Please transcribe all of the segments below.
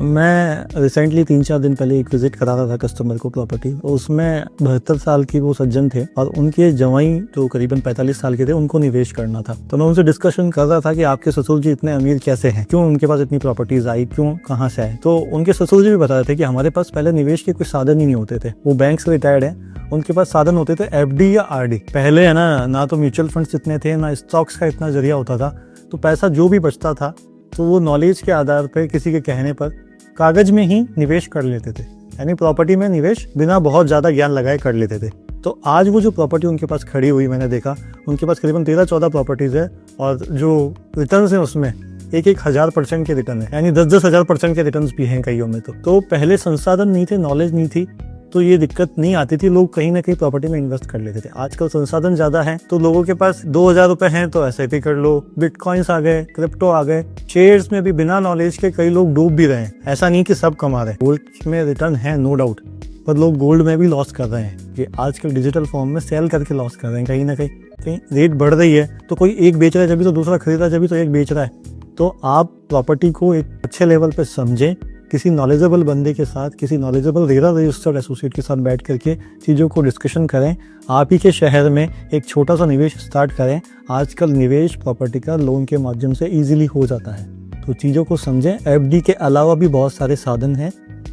मैं रिसेंटली 3-4 दिन पहले एक विजिट करा रहा था कस्टमर को प्रॉपर्टी। उसमें 72 साल की वो सज्जन थे और उनके जवाई जो करीबन 45 साल के थे, उनको निवेश करना था। तो मैं उनसे डिस्कशन कर रहा था कि आपके ससुर जी इतने अमीर कैसे हैं, क्यों उनके पास इतनी प्रॉपर्टीज आई, क्यों, कहाँ से आए। तो उनके ससुर जी भी बता रहे थे कि हमारे पास पहले निवेश के कोई साधन ही नहीं होते थे। वो बैंक से रिटायर्ड है, उनके पास साधन होते थे एफडी या आरडी। पहले है ना तो म्यूचुअल फंड्स इतने थे, ना स्टॉक्स का इतना जरिया होता था। तो पैसा जो भी बचता था तो वो नॉलेज के आधार पर, किसी के कहने पर कागज में ही निवेश कर लेते थे। यानी प्रॉपर्टी में निवेश बिना बहुत ज़्यादा ज्ञान लगाए कर लेते थे। तो आज वो जो प्रॉपर्टी उनके पास खड़ी हुई, मैंने देखा उनके पास करीबन 13-14 प्रॉपर्टीज़ है और जो रिटर्न्स हैं उसमें 1,000% के रिटर्न है, यानी 10,000% के रिटर्न्स भी हैं कईयों में। तो पहले संसाधन नहीं थे, नॉलेज नहीं थी, तो ये दिक्कत नहीं आती थी। लोग कहीं ना कहीं प्रॉपर्टी में इन्वेस्ट कर लेते थे। आजकल संसाधन ज़्यादा हैं तो लोगों के पास 2,000 रुपये हैं तो SIP कर लो, बिटकॉइंस आ गए, क्रिप्टो आ गए, शेयर्स में भी बिना नॉलेज के कई लोग डूब भी रहे हैं। ऐसा नहीं कि सब कमा रहे हैं। गोल्ड में रिटर्न है नो डाउट, पर लोग गोल्ड में भी लॉस कर रहे हैं कि आजकल डिजिटल फॉर्म में सेल करके लॉस कर रहे हैं। कहीं ना कहीं रेट बढ़ रही है तो कोई एक बेच रहा है, जब तो दूसरा खरीद रहा है, जब तो एक बेच रहा है। तो आप प्रॉपर्टी को एक अच्छे लेवल पर समझें, किसी नॉलेजेबल बंदे के साथ, किसी नॉलेजेबल रेरा रजिस्टर्ड एसोसिएट के साथ बैठ करके चीज़ों को डिस्कशन करें। आप ही के शहर में एक छोटा सा निवेश स्टार्ट करें। आजकल निवेश प्रॉपर्टी का लोन के माध्यम से इजीली हो जाता है। तो चीज़ों को समझें। एफडी के अलावा भी बहुत सारे साधन हैं।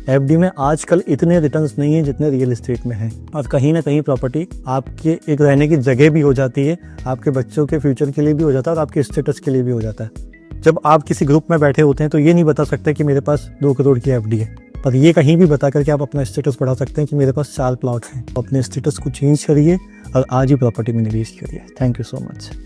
एफडी में आजकल इतने रिटर्न्स नहीं है जितने रियल एस्टेट में हैं। और कहीं ना कहीं प्रॉपर्टी आपके एक रहने की जगह भी हो जाती है, आपके बच्चों के फ्यूचर के लिए भी हो जाता है और आपके स्टेटस के लिए भी हो जाता है। जब आप किसी ग्रुप में बैठे होते हैं तो ये नहीं बता सकते कि मेरे पास 2 करोड़ की एफडी है, पर ये कहीं भी बता करके आप अपना स्टेटस बढ़ा सकते हैं कि मेरे पास 4 प्लॉट हैं। अपने स्टेटस को चेंज करिए और आज ही प्रॉपर्टी में निवेश करिए। Thank you so much.